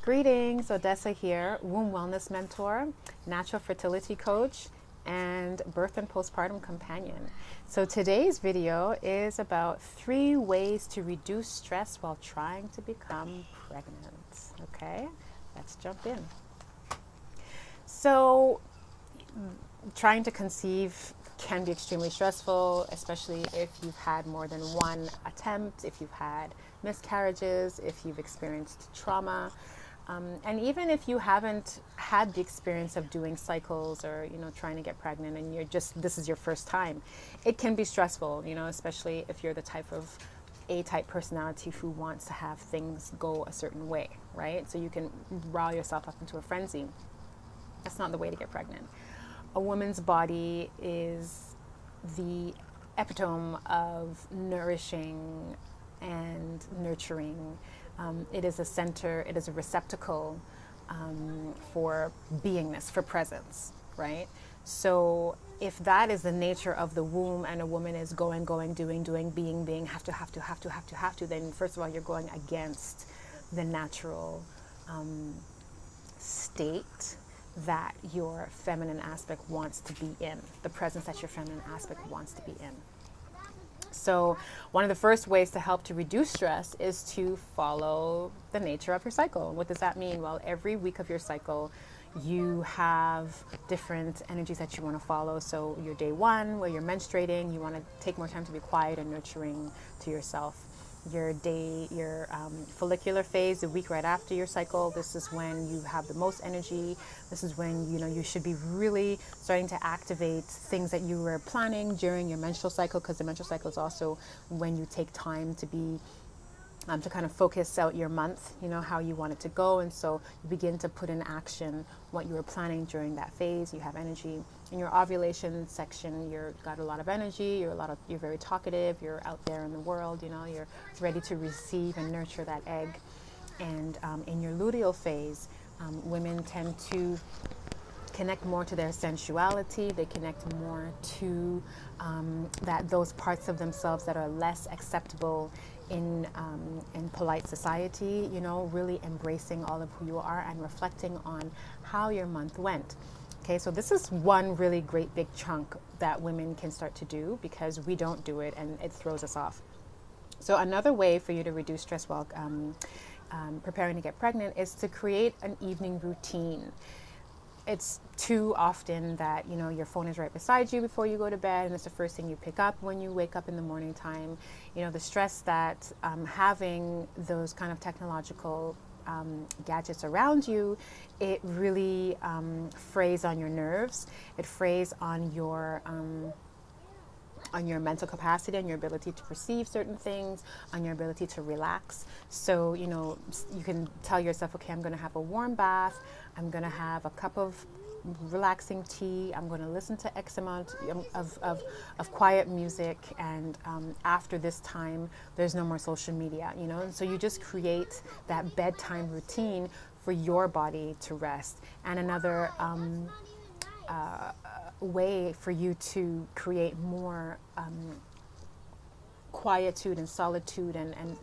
Greetings, Odessa here, womb wellness mentor, natural fertility coach, and birth and postpartum companion. So today's video is about 3 ways to reduce stress while trying to become pregnant. Okay, let's jump in. So trying to conceive can be extremely stressful, especially if you've had more than one attempt, if you've had miscarriages, if you've experienced trauma. And even if you haven't had the experience of doing cycles or, trying to get pregnant and this is your first time, it can be stressful, especially if you're the type of A-type personality who wants to have things go a certain way, right? So you can rile yourself up into a frenzy. That's not the way to get pregnant. A woman's body is the epitome of nourishing and nurturing. It is a center, it is a receptacle for beingness, for presence, right? So if that is the nature of the womb and a woman is going, doing, being, have to, then first of all, you're going against the natural state that your feminine aspect wants to be in, the presence that your feminine aspect wants to be in. So one of the first ways to help to reduce stress is to follow the nature of your cycle. What does that mean? Well, every week of your cycle, you have different energies that you want to follow. So your day 1, where you're menstruating, you want to take more time to be quiet and nurturing to yourself. Your follicular phase, the week right after your cycle, this is when you have the most energy. This is when you should be really starting to activate things that you were planning during your menstrual cycle, because the menstrual cycle is also when you take time to be to kind of focus out your month, how you want it to go. And so you begin to put in action what you were planning during that phase. You have energy. In your ovulation section, you've got a lot of energy, you're very talkative, you're out there in the world, you're ready to receive and nurture that egg. And in your luteal phase, women tend to connect more to their sensuality. They connect more to those parts of themselves that are less acceptable in polite society, really embracing all of who you are and reflecting on how your month went. Okay, so this is one really great big chunk that women can start to do, because we don't do it and it throws us off. So another way for you to reduce stress while preparing to get pregnant is to create an evening routine. It's too often that, your phone is right beside you before you go to bed, and it's the first thing you pick up when you wake up in the morning time. The stress that having those kind of technological gadgets around you, it really frays on your nerves. It frays on your mental capacity, on your ability to perceive certain things, on your ability to relax. So, you can tell yourself, okay, I'm going to have a warm bath. I'm going to have a cup of relaxing tea. I'm going to listen to X amount of quiet music. And after this time, there's no more social media, And so you just create that bedtime routine for your body to rest. And another way for you to create more quietude and solitude and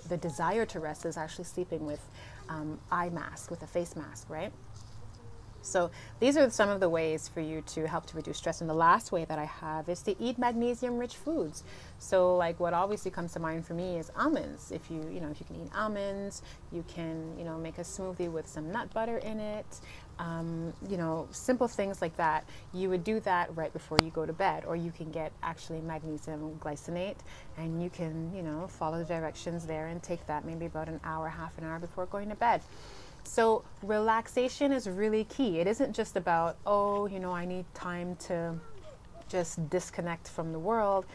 the desire to rest is actually sleeping with eye mask, with a face mask, right? So these are some of the ways for you to help to reduce stress. And the last way that I have is to eat magnesium-rich foods. So like what obviously comes to mind for me is almonds. If you can eat almonds, you can, make a smoothie with some nut butter in it. Simple things like that. You would do that right before you go to bed, or you can get actually magnesium glycinate, and you can, follow the directions there and take that maybe about an hour, half an hour before going to bed. So relaxation is really key. It isn't just about, I need time to just disconnect from the world.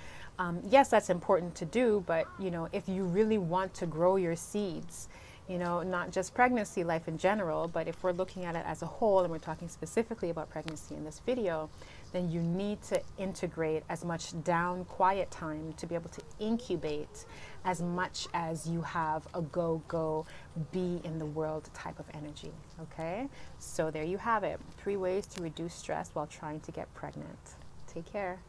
Yes, that's important to do, but, if you really want to grow your seeds, not just pregnancy, life in general, but if we're looking at it as a whole, and we're talking specifically about pregnancy in this video, then you need to integrate as much down quiet time to be able to incubate as much as you have a go, be in the world type of energy, okay? So there you have it, 3 ways to reduce stress while trying to get pregnant. Take care.